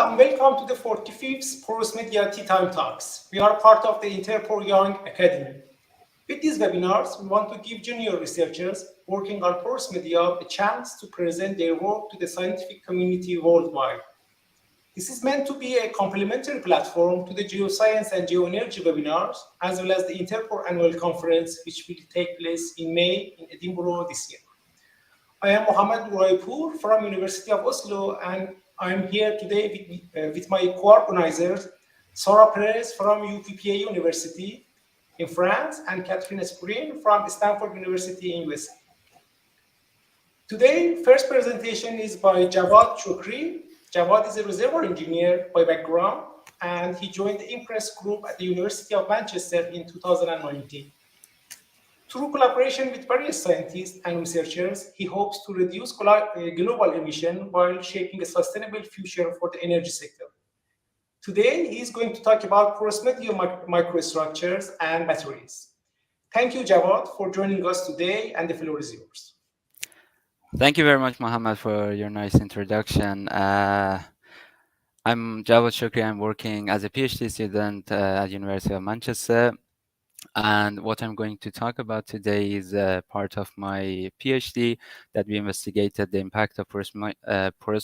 and welcome to the 45th Porous Media Tea Time Talks. We are part of the Interpol Young Academy. With these webinars, we want to give junior researchers working on porous media a chance to present their work to the scientific community worldwide. This is meant to be a complementary platform to the geoscience and geoenergy webinars, as well as the Interpol annual conference, which will take place in May in Edinburgh this year. I am Mohammed Nooraiepour from University of Oslo, and I'm here today with my co-organizers, Perez from UPPA University in France and Spurin from Stanford University in USA. Today, first presentation is by Javad Shokri. Javad is a reservoir engineer by background, and he joined the IMPRESS group at the University of Manchester in 2019. Through collaboration with various scientists and researchers, he hopes to reduce global emission while shaping a sustainable future for the energy sector. Today, he is going to talk about porous media microstructures and batteries. Thank you, Javad, for joining us today, and the floor is yours. Thank you very much, Mohammed, for your nice introduction. I'm Javad Shokri. I'm working as a PhD student at University of Manchester. And what I'm going to talk about today is part of my PhD that we investigated the impact of porous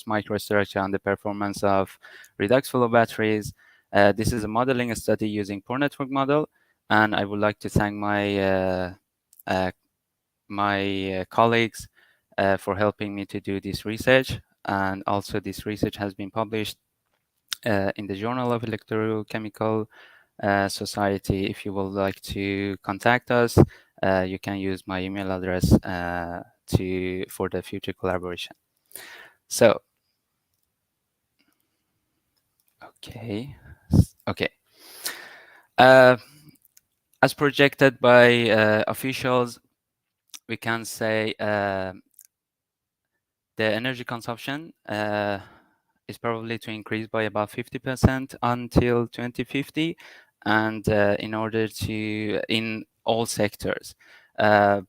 microstructure on the performance of redox flow batteries. This is a modeling study using Pore network model, and I would like to thank my colleagues for helping me to do this research. And also this research has been published in the Journal of Electrochemical Society. If you would like to contact us, you can use my email address for the future collaboration. So, okay. As projected by officials, we can say the energy consumption is probably to increase by about 50% until 2050, and in order to in all sectors, and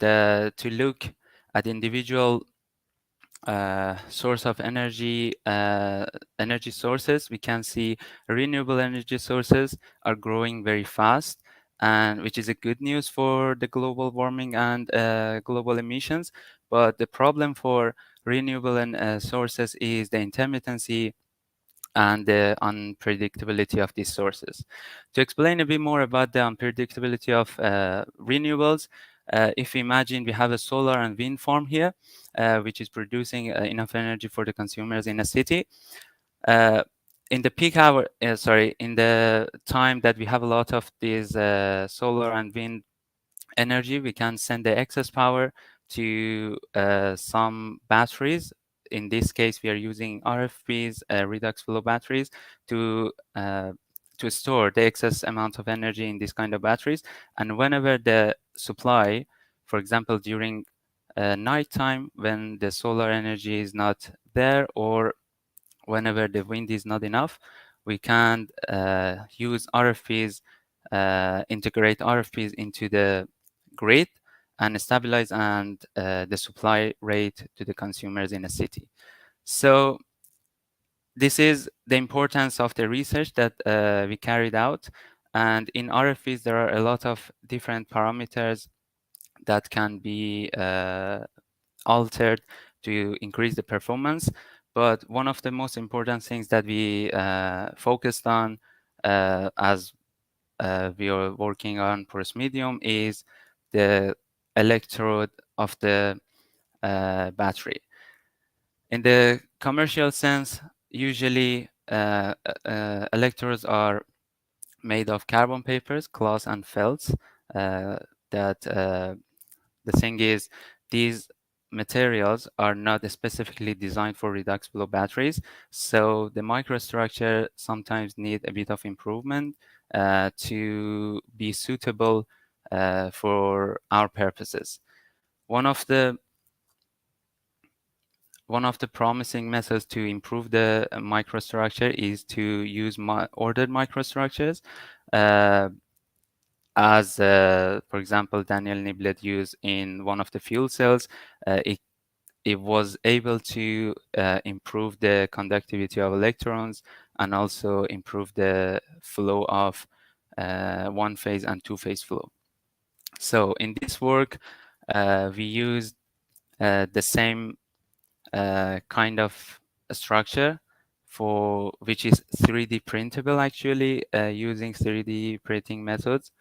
to look at individual source of energy sources, we can see renewable energy sources are growing very fast, and which is a good news for the global warming and global emissions. But the problem for renewable sources is the intermittency and the unpredictability of these sources. To explain a bit more about the unpredictability of renewables, if we imagine we have a solar and wind farm here, which is producing enough energy for the consumers in a city. In the peak hour, in the time that we have a lot of these solar and wind energy, we can send the excess power to some batteries. In this case, we are using RFBs, redox flow batteries, to store the excess amount of energy in this kind of batteries. And whenever the supply, for example, during nighttime, when the solar energy is not there, or whenever the wind is not enough, we can use RFPs, integrate RFPs into the grid and stabilize and the supply rate to the consumers in a city. So this is the importance of the research that we carried out. And in RFPs, there are a lot of different parameters that can be altered to increase the performance. But one of the most important things that we focused on as we are working on porous medium is the electrode of the battery. In the commercial sense, usually electrodes are made of carbon papers, cloth, and felts. The thing is, these materials are not specifically designed for redox flow batteries, so the microstructure sometimes need a bit of improvement to be suitable for our purposes. One of the promising methods to improve the microstructure is to use ordered microstructures, as for example, Daniel Niblet used in one of the fuel cells. it was able to improve the conductivity of electrons and also improve the flow of one-phase and two-phase flow. So in this work, we used the same kind of structure for which is 3D printable actually, using 3D printing methods,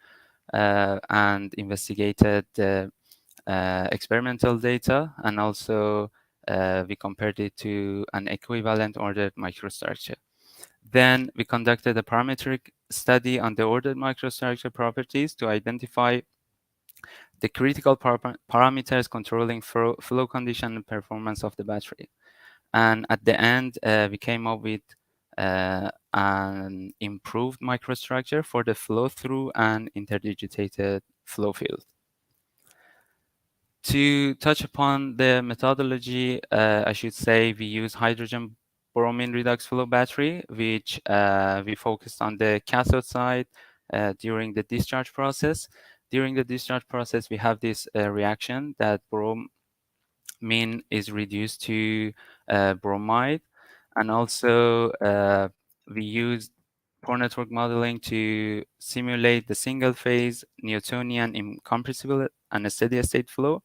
and investigated the experimental data, and also we compared it to an equivalent ordered microstructure. Then we conducted a parametric study on the ordered microstructure properties to identify the critical parameters controlling flow condition and performance of the battery. And at the end, we came up with an improved microstructure for the flow through and interdigitated flow field. To touch upon the methodology, I should say we use hydrogen bromine redox flow battery, which we focused on the cathode side during the discharge process. During the discharge process, we have this reaction that bromine is reduced to bromide, and also we used Pore network modeling to simulate the single phase Newtonian incompressible and a steady state flow.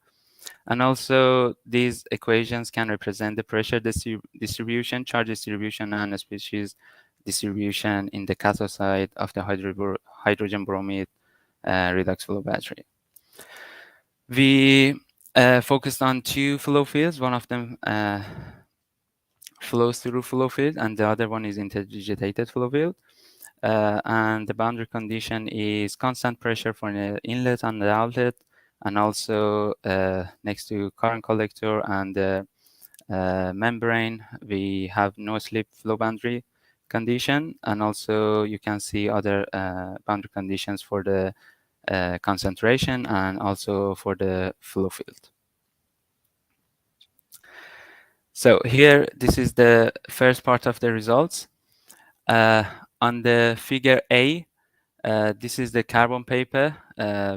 And also these equations can represent the pressure distribution, charge distribution, and species distribution in the cathode side of the hydrogen bromide redox flow battery. We focused on two flow fields. One of them flows through flow field, and the other one is interdigitated flow field. And the boundary condition is constant pressure for the inlet and the outlet, and also next to current collector and the membrane, we have no slip flow boundary condition, and also you can see other boundary conditions for the concentration and also for the flow field. So here, this is the first part of the results. On the figure A, this is the carbon paper,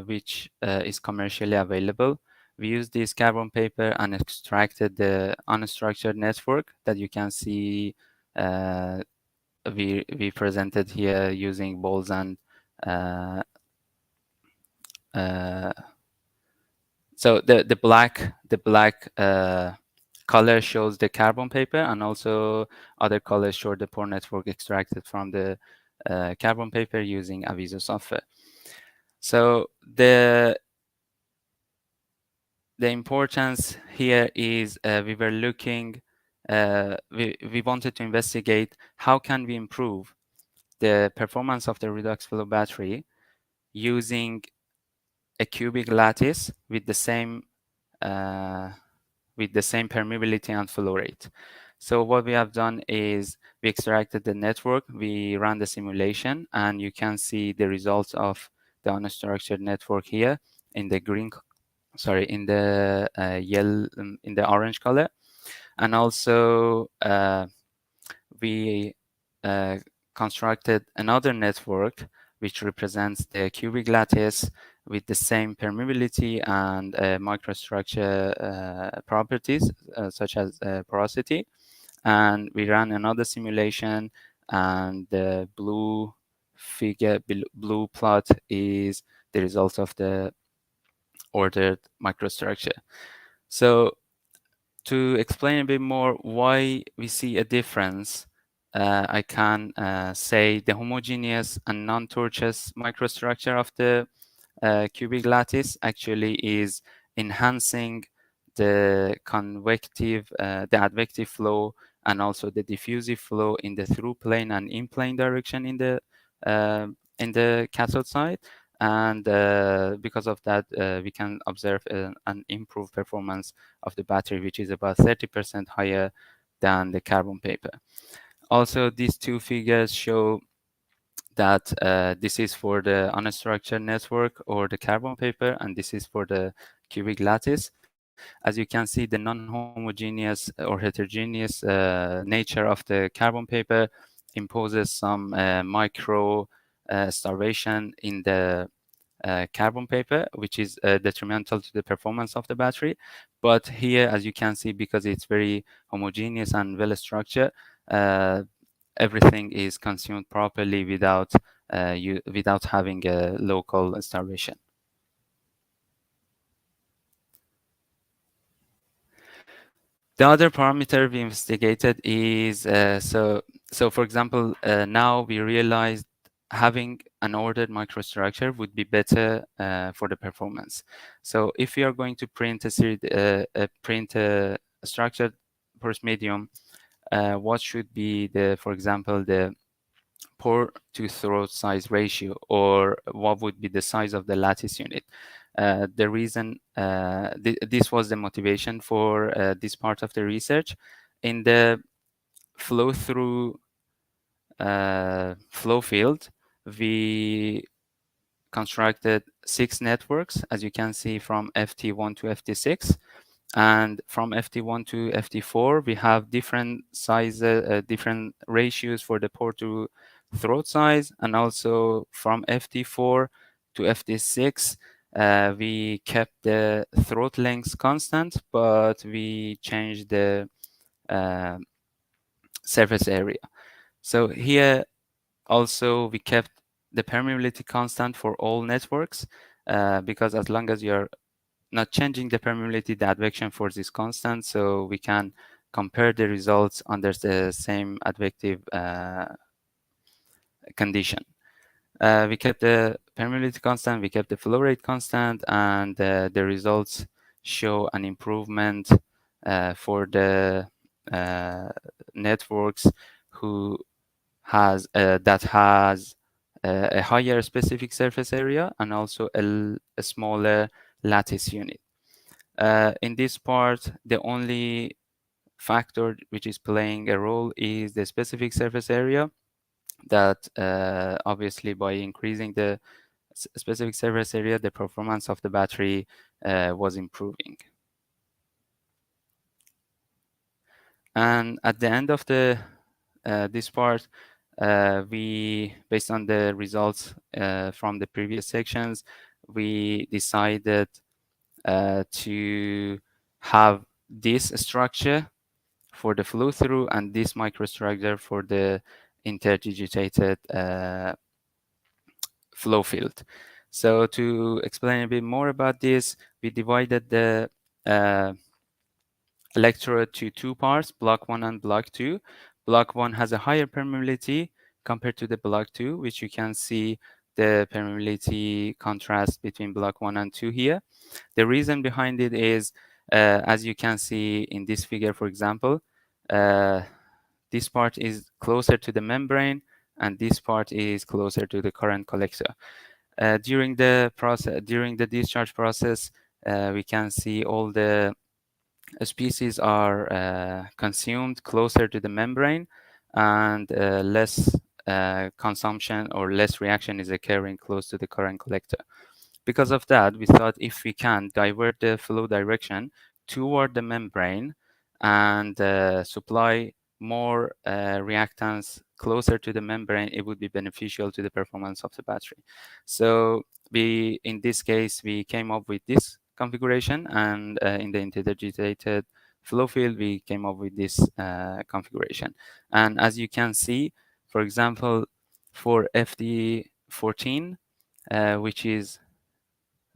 which is commercially available. We used this carbon paper and extracted the unstructured network that you can see we presented here using balls and so the black color shows the carbon paper, and also other colors show the pore network extracted from the carbon paper using Aviso software. So the importance here is we were looking, we wanted to investigate how can we improve the performance of the redox flow battery using a cubic lattice with the same permeability and flow rate. So what we have done is we extracted the network, we ran the simulation, and you can see the results of the unstructured network here in the green, sorry, in the yellow, in the orange color. And also we constructed another network which represents the cubic lattice with the same permeability and microstructure properties such as porosity. And we ran another simulation, and the blue plot is the result of the ordered microstructure. So to explain a bit more why we see a difference, I can say the homogeneous and non-tortuous microstructure of the cubic lattice actually is enhancing the convective, the advective flow, and also the diffusive flow in the through plane and in plane direction in the cathode side. And because of that, we can observe an improved performance of the battery, which is about 30% higher than the carbon paper. Also, these two figures show that this is for the unstructured network or the carbon paper, and this is for the cubic lattice. As you can see, the non-homogeneous or heterogeneous nature of the carbon paper imposes some micro starvation in the carbon paper, which is detrimental to the performance of the battery. But here, as you can see, because it's very homogeneous and well structured, everything is consumed properly without without having a local starvation. The other parameter we investigated is so for example, now we realized having an ordered microstructure would be better for the performance. So if you are going to print a structured porous medium, what should be the, for example, the pore to throat size ratio, or what would be the size of the lattice unit? The reason this was the motivation for this part of the research. In the flow through flow field, we constructed 6 networks, as you can see, from FT1 to FT6. And from FT1 to FT4, we have different sizes, different ratios for the pore to throat size. And also from FT4 to FT6, we kept the throat length constant, but we changed the surface area. So here also we kept the permeability constant for all networks, because as long as you're not changing the permeability, the advection force is constant, so we can compare the results under the same advective condition. We kept the permeability constant, we kept the flow rate constant, and the results show an improvement for the networks who has that has a higher specific surface area and also a smaller lattice unit. In this part, the only factor which is playing a role is the specific surface area, that obviously by increasing the specific surface area, the performance of the battery was improving. And at the end of the this part, we, based on the results from the previous sections, we decided to have this structure for the flow through and this microstructure for the interdigitated flow field. So to explain a bit more about this, we divided the electrode to 2 parts, block 1 and block 2. Block 1 has a higher permeability compared to the block 2, which you can see the permeability contrast between block 1 and 2 here. The reason behind it is, as you can see in this figure, for example, this part is closer to the membrane and this part is closer to the current collector. During the discharge process, we can see all the species are consumed closer to the membrane, and less consumption or less reaction is occurring close to the current collector. Because of that, we thought if we can divert the flow direction toward the membrane and supply more reactants closer to the membrane, it would be beneficial to the performance of the battery. So in this case, we came up with this configuration, and in the interdigitated flow field, we came up with this configuration. And as you can see, for example, for FD14, which is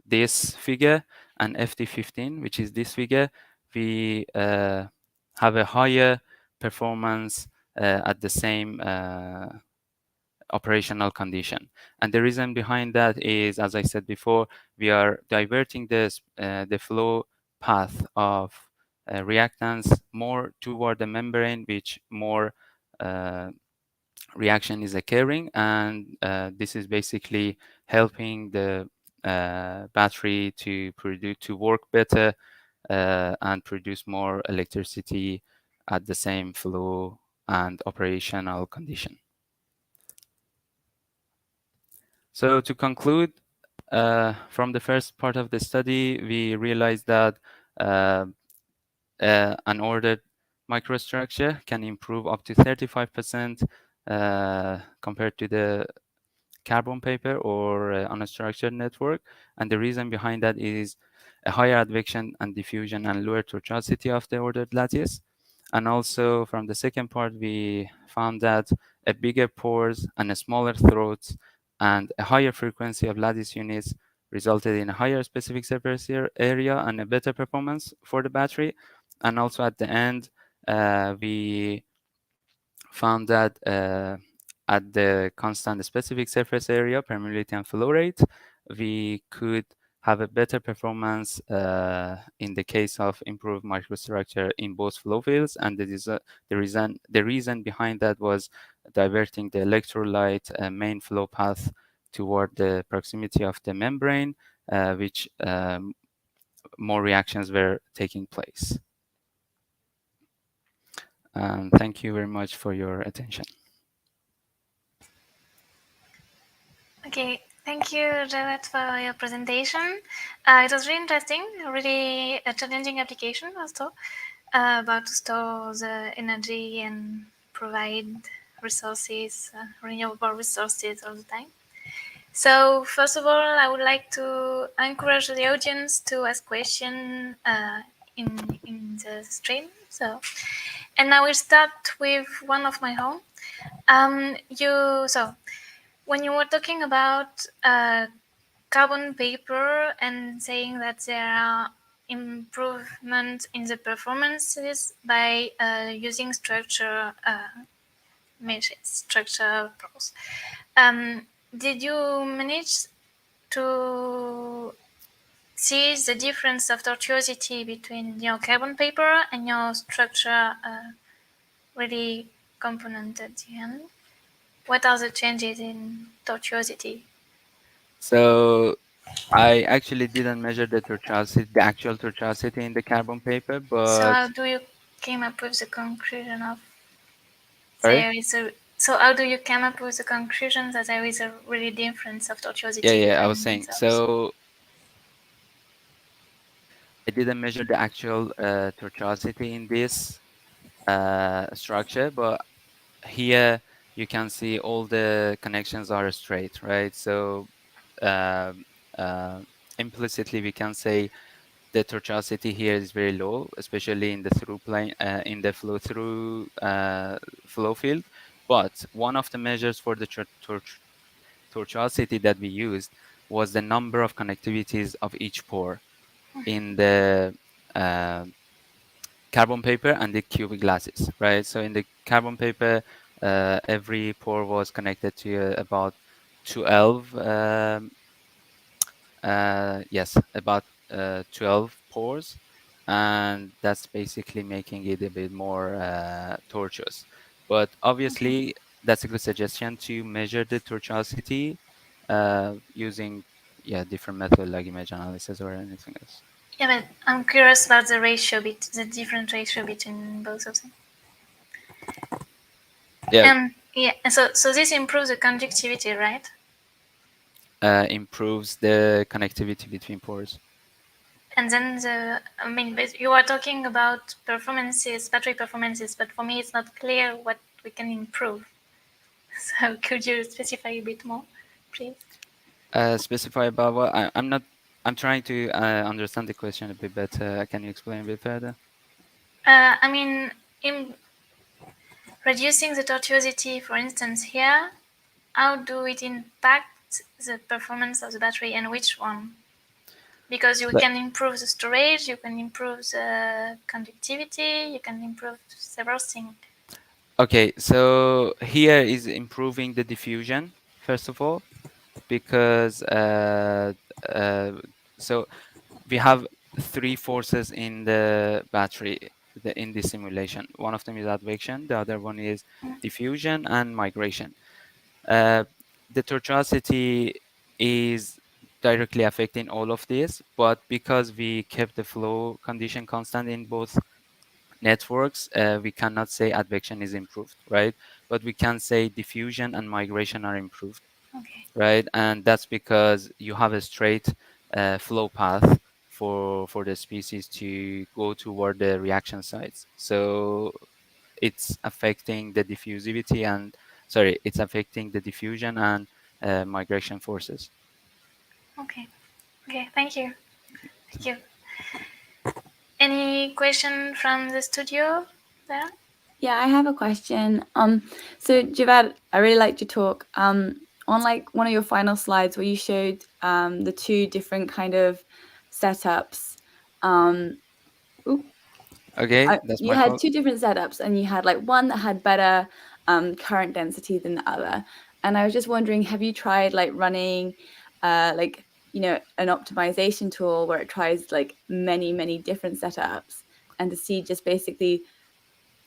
this figure, and FD15, which is this figure, we have a higher performance at the same operational condition. And the reason behind that is, as I said before, we are diverting the flow path of reactants more toward the membrane, which more reaction is occurring, and this is basically helping the battery to work better and produce more electricity at the same flow and operational condition. So to conclude, from the first part of the study, we realized that an ordered microstructure can improve up to 35% compared to the carbon paper or unstructured network. And the reason behind that is a higher advection and diffusion and lower tortuosity of the ordered lattice. And also from the second part, we found that a bigger pores and a smaller throats and a higher frequency of lattice units resulted in a higher specific surface area and a better performance for the battery. And also at the end, we found that at the constant specific surface area, permeability and flow rate, we could have a better performance in the case of improved microstructure in both flow fields. And the reason behind that was diverting the electrolyte main flow path toward the proximity of the membrane, which more reactions were taking place. Thank you very much for your attention. Okay, thank you, Jawad, for your presentation. It was really interesting, really a challenging application also, about to store the energy and provide resources, renewable resources all the time. So first of all, I would like to encourage the audience to ask questions in the stream. So, and I will start with one of my own. When you were talking about carbon paper and saying that there are improvements in the performances by using structure meshes, structure pros. Did you manage to see the difference of tortuosity between your carbon paper and your structure really component at the end? What are the changes in tortuosity? So I actually didn't measure the tortuosity, the actual tortuosity in the carbon paper, So but how do you came up with the conclusion of sorry? there is a so how do you come up with the conclusion that there is a really difference of Yeah, tortuosity yeah, I was between saying. those? So I didn't measure the actual tortuosity in this structure, but here you can see all the connections are straight, right? So um, uh, implicitly we can say the tortuosity here is very low, especially in the through plane, in the flow through flow field. But one of the measures for the tortuosity that we used was the number of connectivities of each pore in the uh, carbon paper and the cubic glasses, right? So in the carbon paper, every pore was connected to about 12 yes, about 12 pores, and that's basically making it a bit more tortuous. But Okay. obviously, that's a good suggestion to measure the tortuosity using different method like image analysis or anything else. Yeah, but I'm curious about the ratio the different ratio between both of them. Yeah, And yeah, so this improves the conductivity, right? improves the connectivity between pores. And then but you are talking about performances, battery performances, but for me it's not clear what we can improve. So could you specify a bit more, please? Specify about what? I'm not. I'm trying to understand the question a bit better. Can you explain a bit further? I mean, in reducing the tortuosity, for instance, here, how do it impact the performance of the battery and which one? Because you Like, can improve the storage, you can improve the conductivity, you can improve several things. okay, so here is improving the diffusion first of all, because uh, so we have three forces in the battery in this simulation. One of them is advection, the other one is diffusion and migration. Uh, the tortuosity is directly affecting all of this, but because we kept the flow condition constant in both networks, we cannot say advection is improved, right? But we can say diffusion and migration are improved, Okay. right? And that's because you have a straight flow path for the species to go toward the reaction sites. So it's affecting the diffusivity and sorry, it's affecting the diffusion and migration forces. Okay. Okay. Thank you. Thank you. Any question from the studio there? Yeah, I have a question. So Javad, I really liked your talk. On like one of your final slides where you showed the two different kind of setups. Okay, that's You my had fault. two different setups, and you had like one that had better current density than the other. And I was just wondering, have you tried like running like an optimization tool where it tries like many different setups and to see just basically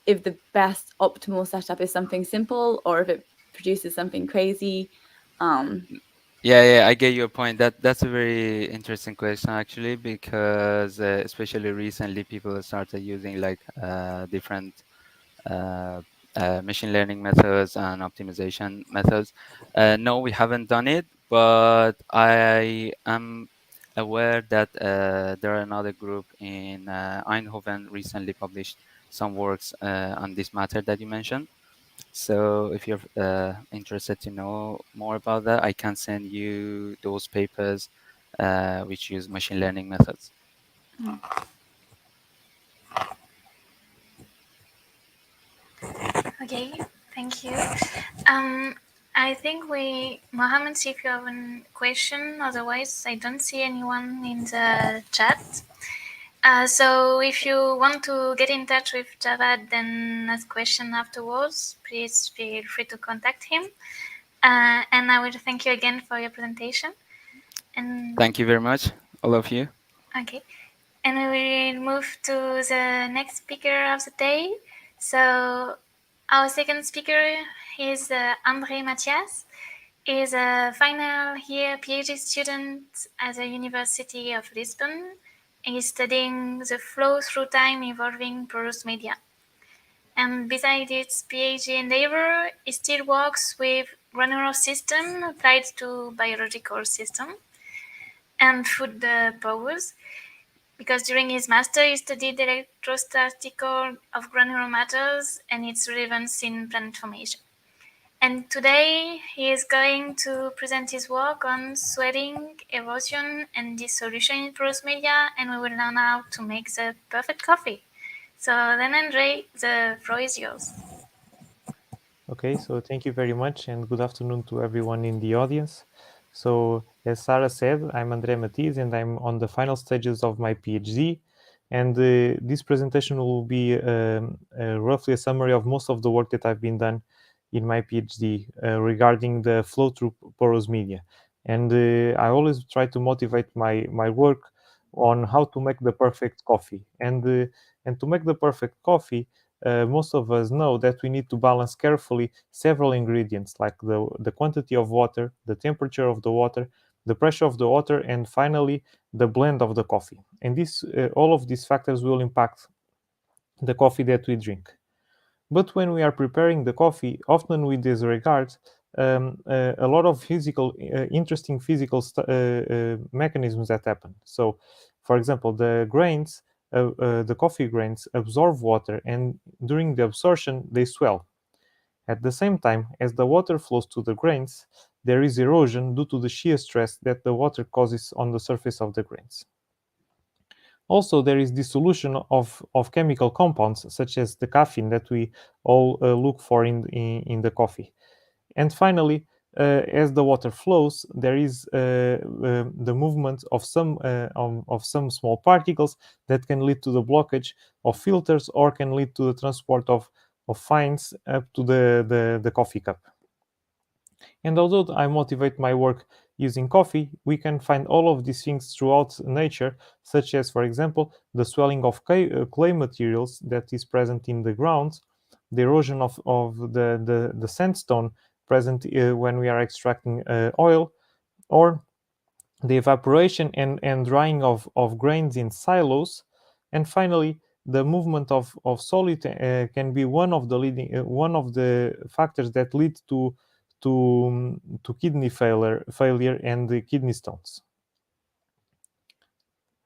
if the best optimal setup is something simple or if it produces something crazy? Yeah, I get your point. That's a very interesting question actually, because especially recently people started using like different uh, machine learning methods and optimization methods. No, we haven't done it, but I am aware that there are another group in Eindhoven recently published some works on this matter that you mentioned. So if you're interested to know more about that, I can send you those papers which use machine learning methods. Okay, thank you. I think Mohammed, see if you have a question. Otherwise, I don't see anyone in the chat. So if you want to get in touch with Javad and ask question afterwards, please feel free to contact him. And I will thank you again for your presentation. And Thank you very much, all of you. okay. And we will move to the next speaker of the day. So our second speaker is André Matias. He is a final year PhD student at the University of Lisbon. He is studying the flow through time involving porous media. And besides its PhD endeavor, he still works with granular system applied to biological system and food powers, because during his master he studied electrostatical of granular matters and its relevance in planet formation. And today he is going to present his work on swelling, erosion, and dissolution in porous media, and we will learn how to make the perfect coffee. So then, André, the floor is yours. Okay, so thank you very much and good afternoon to everyone in the audience. So as Sarah said, I'm André Matias and I'm on the final stages of my PhD. And this presentation will be roughly a summary of most of the work that I've been done in my PhD regarding the flow through porous media. And I always try to motivate my work on how to make the perfect coffee. And to make the perfect coffee, most of us know that we need to balance carefully several ingredients like the quantity of water, the temperature of the water, the pressure of the water, and finally the blend of the coffee. And all of these factors will impact the coffee that we drink. But when we are preparing the coffee, often we disregard a lot of interesting physical mechanisms that happen. So, for example, the coffee grains absorb water, and during the absorption, they swell. At the same time, as the water flows to the grains, there is erosion due to the shear stress that the water causes on the surface of the grains. Also, there is dissolution of chemical compounds, such as the caffeine that we all look for in the coffee. And finally, as the water flows, there is the movement of some small particles that can lead to the blockage of filters or can lead to the transport of fines up to the coffee cup. And although I motivate my work using coffee, we can find all of these things throughout nature, such as, for example, the swelling of clay materials that is present in the ground, the erosion of the sandstone present when we are extracting oil, or the evaporation and drying of grains in silos. And finally, the movement of solid can be one of the factors that lead to kidney failure and the kidney stones.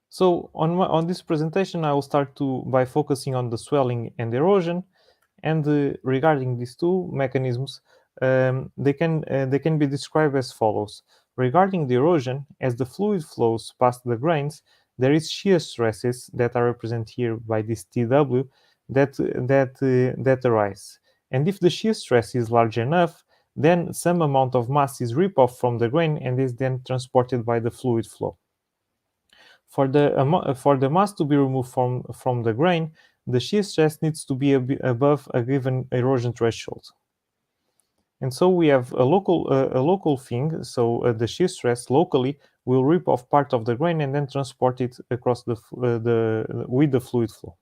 So on this presentation, I will start by focusing on the swelling and erosion. And regarding these two mechanisms, they can be described as follows. Regarding the erosion, as the fluid flows past the grains, there is shear stresses that are represented here by this TW that arise. And if the shear stress is large enough, then some amount of mass is ripped off from the grain and is then transported by the fluid flow. For the mass to be removed from the grain, the shear stress needs to be above a given erosion threshold. And so we have a local thing. So the shear stress locally will rip off part of the grain and then transport it across with the fluid flow.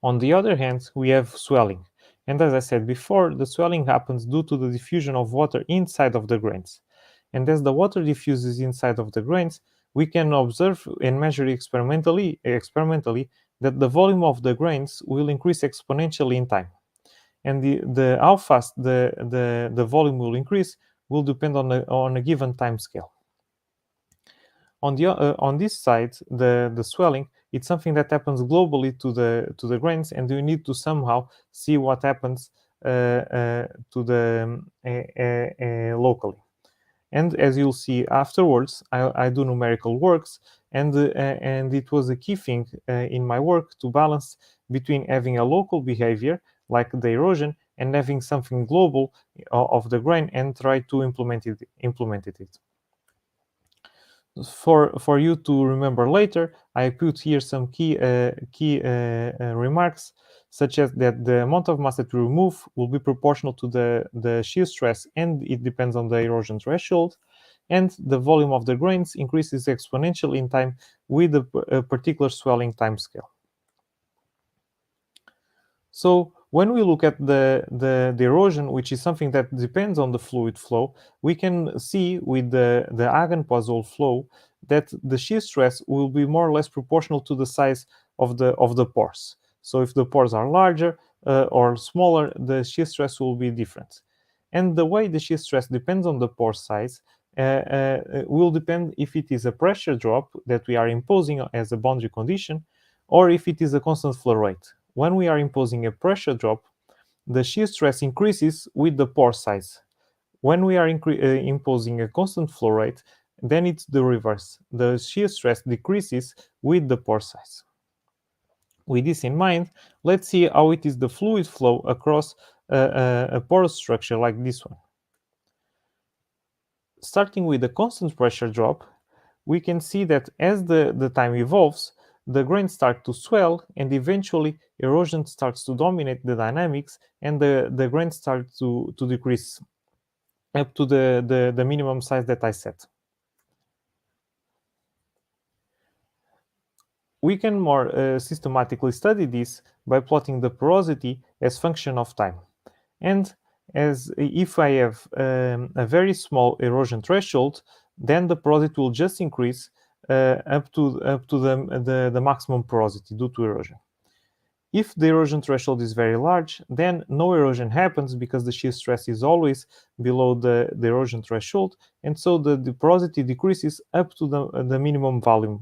On the other hand, we have swelling. And as I said before, the swelling happens due to the diffusion of water inside of the grains. And as the water diffuses inside of the grains, we can observe and measure experimentally that the volume of the grains will increase exponentially in time. And the how fast the volume will increase will depend on a given time scale. On this side, the swelling, it's something that happens globally to the grains, and we need to somehow see what happens to the locally. And as you'll see afterwards, I do numerical works, and it was a key thing in my work to balance between having a local behavior like the erosion and having something global of the grain and try to implement it. For you to remember later, I put here some key remarks, such as that the amount of mass that we remove will be proportional to the shear stress, and it depends on the erosion threshold, and the volume of the grains increases exponentially in time with a particular swelling time scale. So when we look at the erosion, which is something that depends on the fluid flow, we can see with the Hagen-Poiseuille flow that the shear stress will be more or less proportional to the size of the pores. So if the pores are larger or smaller, the shear stress will be different. And the way the shear stress depends on the pore size will depend if it is a pressure drop that we are imposing as a boundary condition, or if it is a constant flow rate. When we are imposing a pressure drop, the shear stress increases with the pore size. When we are imposing a constant flow rate, then it's the reverse. The shear stress decreases with the pore size. With this in mind, let's see how it is the fluid flow across a porous structure like this one. Starting with the constant pressure drop, we can see that as the time evolves, the grains start to swell, and eventually erosion starts to dominate the dynamics, and the grains start to decrease up to the minimum size that I set. We can more systematically study this by plotting the porosity as function of time. And as if I have a very small erosion threshold, then the porosity will just increase up to the maximum porosity due to erosion. If the erosion threshold is very large, then no erosion happens because the shear stress is always below the erosion threshold, and so the porosity decreases up to the minimum value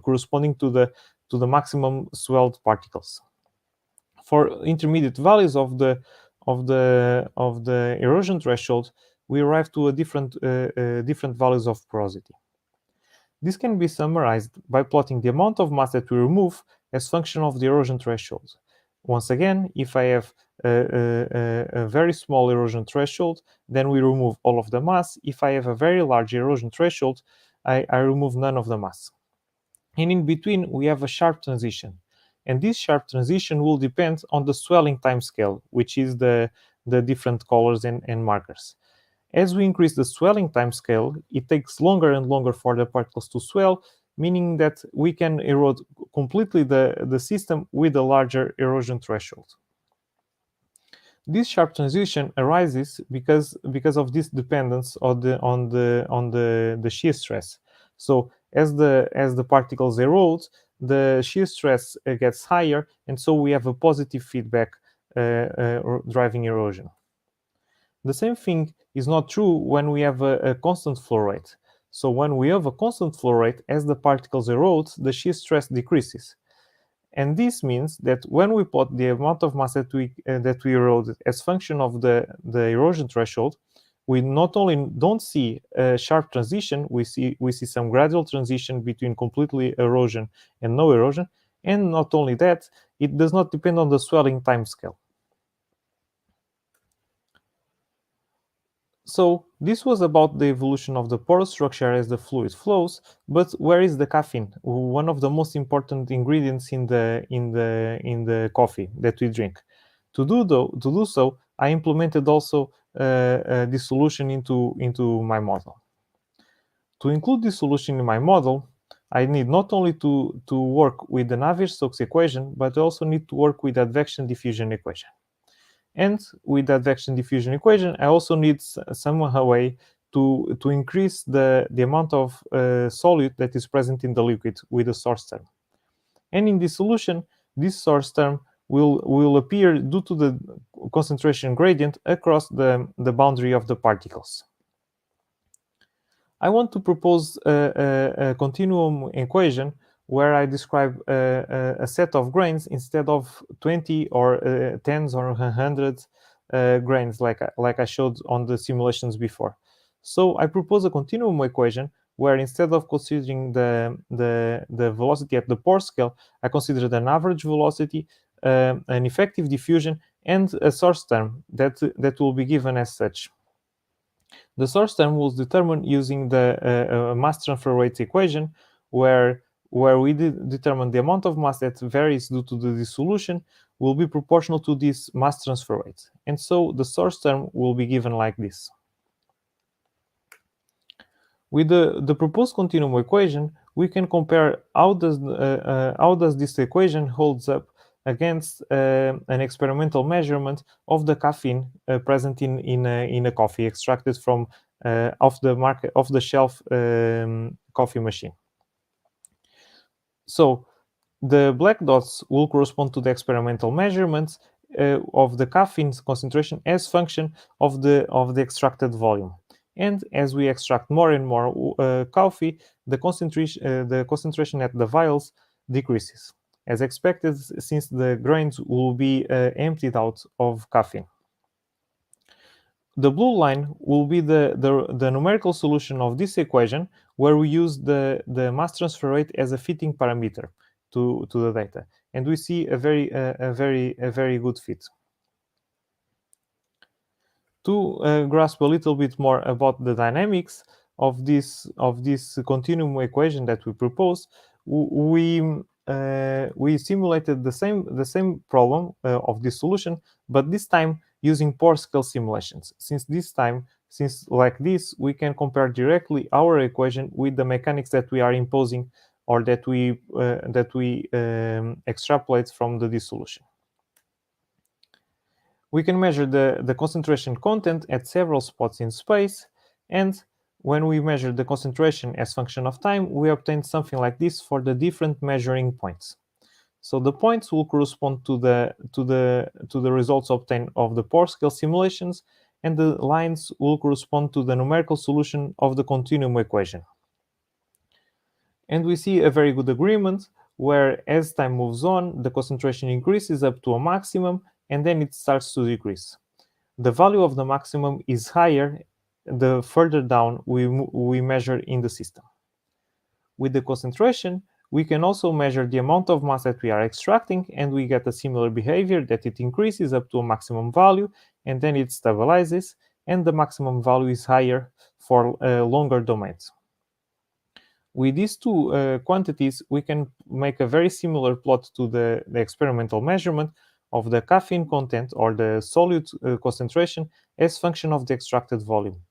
corresponding to the maximum swelled particles. For intermediate values of the erosion threshold, we arrive to a different values of porosity. This can be summarized by plotting the amount of mass that we remove as function of the erosion threshold. Once again, if I have a very small erosion threshold, then we remove all of the mass. If I have a very large erosion threshold, I remove none of the mass. And in between, we have a sharp transition. And this sharp transition will depend on the swelling time scale, which is the different colors and markers. As we increase the swelling time scale, it takes longer and longer for the particles to swell, meaning that we can erode completely the system with a larger erosion threshold. This sharp transition arises because of this dependence on the shear stress. So as the particles erode, the shear stress gets higher, and so we have a positive feedback driving erosion. The same thing is not true when we have a constant flow rate. So when we have a constant flow rate, as the particles erode, the shear stress decreases. And this means that when we plot the amount of mass that we erode as function of the erosion threshold, we not only don't see a sharp transition, we see some gradual transition between completely erosion and no erosion. And not only that, it does not depend on the swelling time scale. So this was about the evolution of the porous structure as the fluid flows, but where is the caffeine? One of the most important ingredients in the coffee that we drink. To do so, I implemented also dissolution into my model. To include dissolution in my model, I need not only to work with the Navier-Stokes equation, but I also need to work with the advection diffusion equation. And with the advection diffusion equation, I also need somehow a way to increase the amount of solute that is present in the liquid with the source term. And in this solution, this source term will appear due to the concentration gradient across the boundary of the particles. I want to propose a continuum equation where I describe a set of grains instead of 20 or tens or hundreds grains like I showed on the simulations before. So I propose a continuum equation where instead of considering the velocity at the pore scale, I consider an average velocity, an effective diffusion, and a source term that will be given as such. The source term was determined using the mass transfer rate equation, where we determine the amount of mass that varies due to the dissolution will be proportional to this mass transfer rate. And so the source term will be given like this. With the proposed continuum equation, we can compare how does this equation holds up against an experimental measurement of the caffeine present in a coffee extracted from off the shelf coffee machine. So the black dots will correspond to the experimental measurements of the caffeine's concentration as function of the extracted volume. And as we extract more and more coffee, the concentration at the vials decreases, as expected, since the grains will be emptied out of caffeine. The blue line will be the numerical solution of this equation, where we use the mass transfer rate as a fitting parameter to the data, and we see a very good fit. To grasp a little bit more about the dynamics of this continuum equation that we propose, we simulated the same problem of this solution, but this time using pore scale simulations. Since like this, we can compare directly our equation with the mechanics that we are imposing or that we extrapolate from the dissolution. We can measure the concentration content at several spots in space, and when we measure the concentration as function of time, we obtain something like this for the different measuring points. So the points will correspond to the results obtained of the pore scale simulations, and the lines will correspond to the numerical solution of the continuum equation. And we see a very good agreement where, as time moves on, the concentration increases up to a maximum, and then it starts to decrease. The value of the maximum is higher the further down we measure in the system. With the concentration, we can also measure the amount of mass that we are extracting, and we get a similar behavior, that it increases up to a maximum value, and then it stabilizes, and the maximum value is higher for longer domains. With these two quantities, we can make a very similar plot to the experimental measurement of the caffeine content or the solute concentration as function of the extracted volume.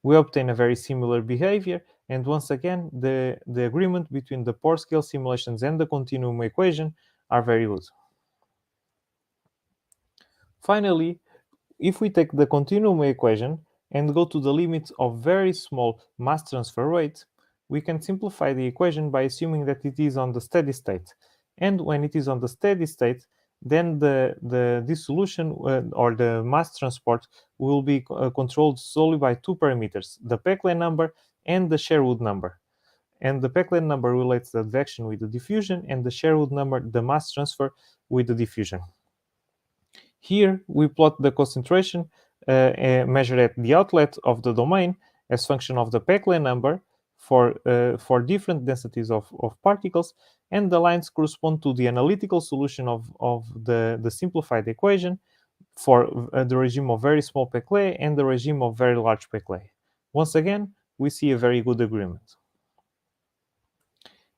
We obtain a very similar behavior, and once again, the agreement between the pore scale simulations and the continuum equation are very good. Finally, if we take the continuum equation and go to the limit of very small mass transfer rate, we can simplify the equation by assuming that it is on the steady state. And when it is on the steady state, then the dissolution or the mass transport will be controlled solely by two parameters, the Peclet number and the Sherwood number. And the Peclet number relates the advection with the diffusion, and the Sherwood number the mass transfer with the diffusion. Here we plot the concentration measured at the outlet of the domain as function of the Peclet number for different densities of particles, and the lines correspond to the analytical solution of the simplified equation for the regime of very small Peclet and the regime of very large Peclet. Once again, we see a very good agreement.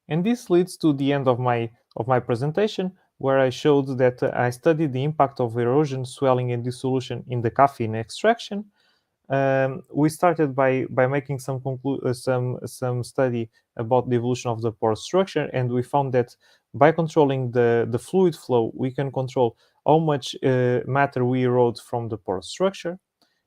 And this leads to the end of my presentation, where I showed that I studied the impact of erosion, swelling, and dissolution in the caffeine extraction. We started by making some study about the evolution of the pore structure, and we found that by controlling the fluid flow, we can control how much matter we erode from the pore structure.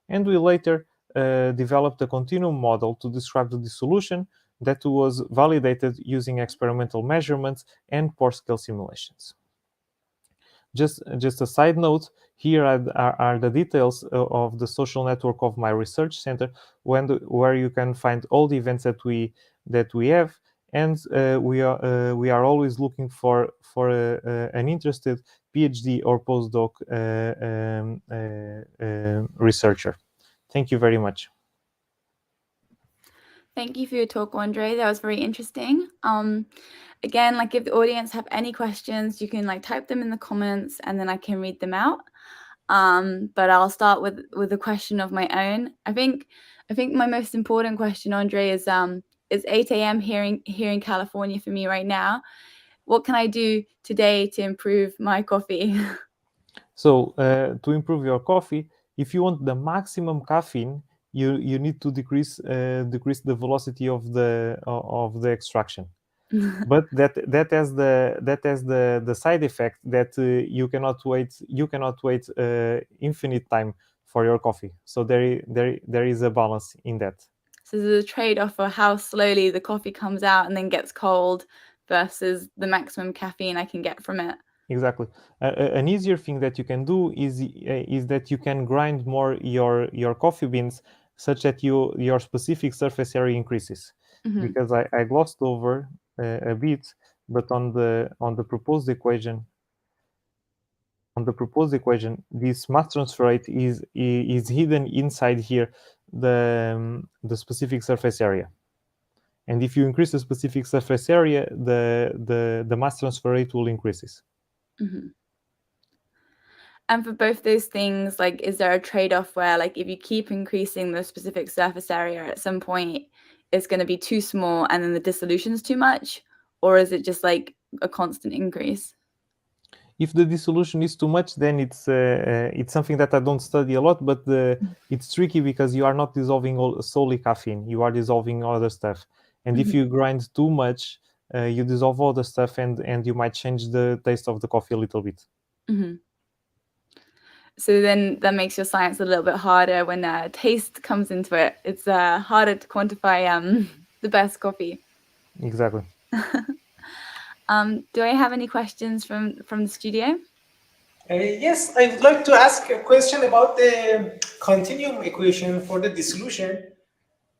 And we later developed a continuum model to describe the dissolution that was validated using experimental measurements and pore scale simulations. Just a side note, here are the details of the social network of my research center, where you can find all the events that we have, and we are always looking for an interested PhD or postdoc researcher. Thank you very much. Thank you for your talk, Andre. That was very interesting. Again, like if the audience have any questions, you can like type them in the comments and then I can read them out. But I'll start with a question of my own. I think my most important question, Andre, is 8 a.m. here in California for me right now. What can I do today to improve my coffee? So to improve your coffee, if you want the maximum caffeine, you need to decrease the velocity of the extraction. But that has the side effect that you cannot wait infinite time for your coffee. So there is a balance in that. So there's a trade-off for how slowly the coffee comes out and then gets cold versus the maximum caffeine I can get from it. Exactly. An easier thing that you can do is that you can grind more your coffee beans such that your specific surface area increases. Mm-hmm. Because I glossed over a bit, but on the proposed equation, this mass transfer rate is hidden inside here the specific surface area. And if you increase the specific surface area, the mass transfer rate will increase. Mm-hmm. And for both those things, like, is there a trade-off where, like, if you keep increasing the specific surface area, at some point it's going to be too small and then the dissolution's too much? Or is it just like a constant increase? If the dissolution is too much, then it's something that I don't study a lot, but it's tricky because you are not dissolving solely caffeine. You are dissolving other stuff. And if you grind too much, you dissolve other stuff and you might change the taste of the coffee a little bit. Mm-hmm. So then that makes your science a little bit harder when taste comes into it. It's harder to quantify the best coffee. Exactly. Do I have any questions from the studio? Yes, I would like to ask a question about the continuum equation for the dissolution.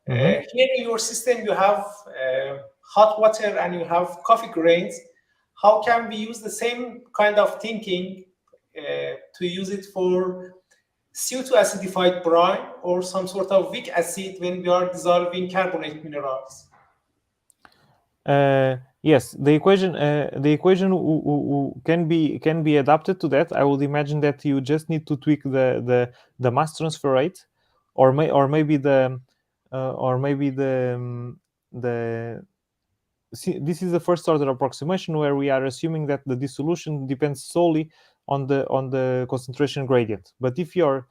Mm-hmm. Here in your system, you have hot water and you have coffee grains. How can we use the same kind of thinking to use it for CO2 acidified brine or some sort of weak acid when we are dissolving carbonate minerals? Yes, the equation can be adapted to that. I would imagine that you just need to tweak the mass transfer rate, or maybe this is the first order approximation where we are assuming that the dissolution depends solely on the concentration gradient. But if your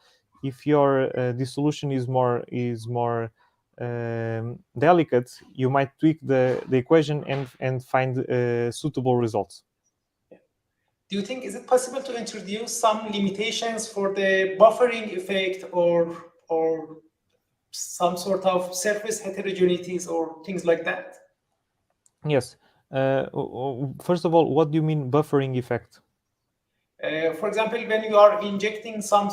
dissolution is more delicate, you might tweak the equation and find suitable results. Do you think is it possible to introduce some limitations for the buffering effect or some sort of surface heterogeneities or things like that? Yes. First of all, what do you mean buffering effect? For example, when you are injecting some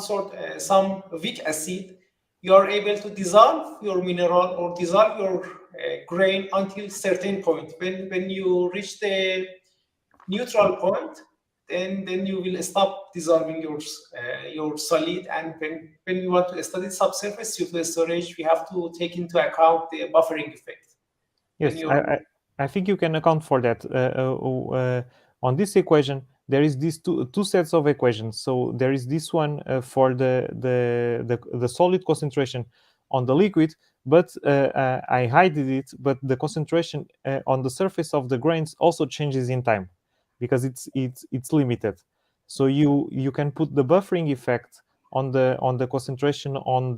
weak acid, you are able to dissolve your mineral or dissolve your grain until certain point. When you reach the neutral point, then you will stop dissolving your solid. And when we want to study subsurface CO2 storage, we have to take into account the buffering effect. Yes, I think you can account for that. On this equation, there is these two sets of equations. So there is this one for the solid concentration on the liquid, but I hided it. But the concentration on the surface of the grains also changes in time, because it's limited. So you can put the buffering effect on the concentration on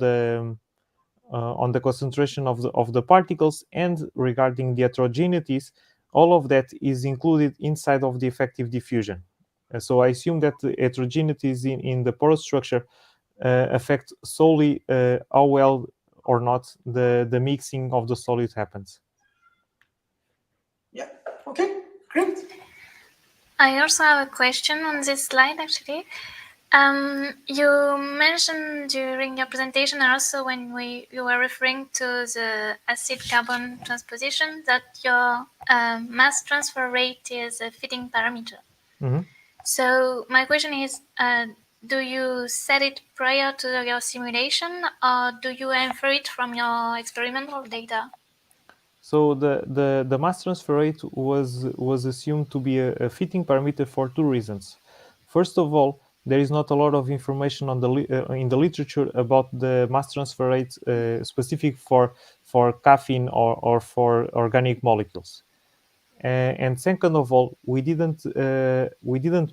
the concentration of the particles, and regarding the heterogeneities, all of that is included inside of the effective diffusion. So I assume that the heterogeneities in the porous structure affect solely how well or not the mixing of the solid happens. Yeah, okay, great. I also have a question on this slide, actually. You mentioned during your presentation, and also when you were referring to the acid-carbon transposition, that your mass transfer rate is a fitting parameter. Mm-hmm. So my question is, do you set it prior to your simulation, or do you infer it from your experimental data? So the mass transfer rate was assumed to be a fitting parameter for two reasons. First of all, there is not a lot of information on in the literature about the mass transfer rate specific for caffeine or for organic molecules. And second of all, we didn't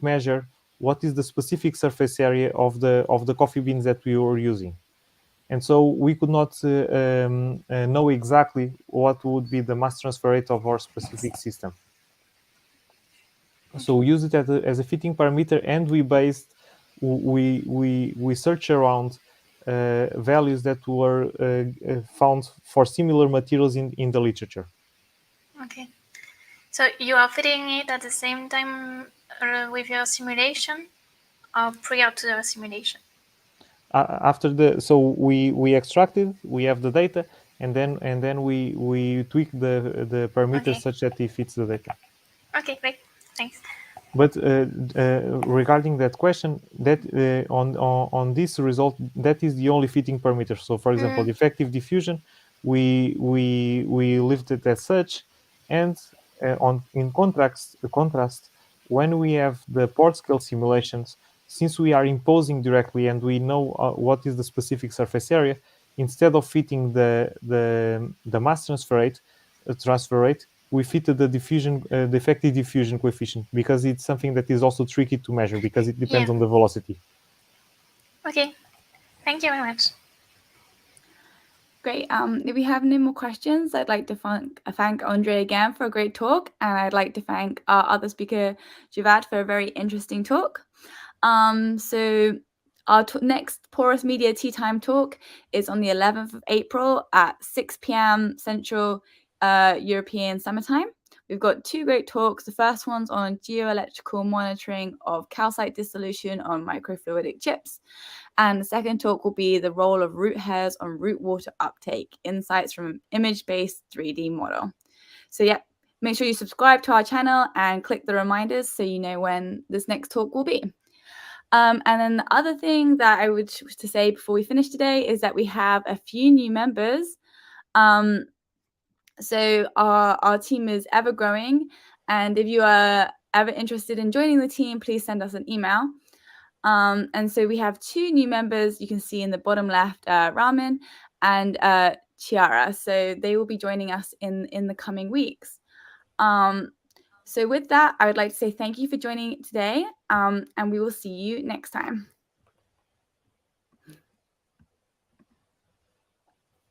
measure what is the specific surface area of the coffee beans that we were using. And so we could not know exactly what would be the mass transfer rate of our specific system. So we use it as a fitting parameter, and we search around values that were found for similar materials in the literature. Okay. So you are fitting it at the same time with your simulation, or prior to the simulation? So we extracted, we have the data, and then we tweak the parameters such that it fits the data. Okay, great, thanks. But regarding that question, that on this result, that is the only fitting parameter. So, for example, the effective diffusion, we left it as such, and in contrast, when we have the port scale simulations, since we are imposing directly and we know what is the specific surface area, instead of fitting the mass transfer rate, we fitted the diffusion, the effective diffusion coefficient, because it's something that is also tricky to measure because it depends on the velocity. Okay, thank you very much. Great. If we have no more questions, I'd like to thank André again for a great talk, and I'd like to thank our other speaker, Javad, for a very interesting talk. So our next Porous Media Tea Time talk is on the 11th of April at 6 p.m. Central European Summertime. We've got two great talks. The first one's on geoelectrical monitoring of calcite dissolution on microfluidic chips. And the second talk will be the role of root hairs on root water uptake, insights from an image-based 3D model. So yeah, make sure you subscribe to our channel and click the reminders so you know when this next talk will be. And then the other thing that I would to say before we finish today is that we have a few new members. So our team is ever growing, and if you are ever interested in joining the team, please send us an email. And so we have two new members you can see in the bottom left, Ramin and Chiara. So they will be joining us in the coming weeks. So with that, I would like to say thank you for joining today, and we will see you next time.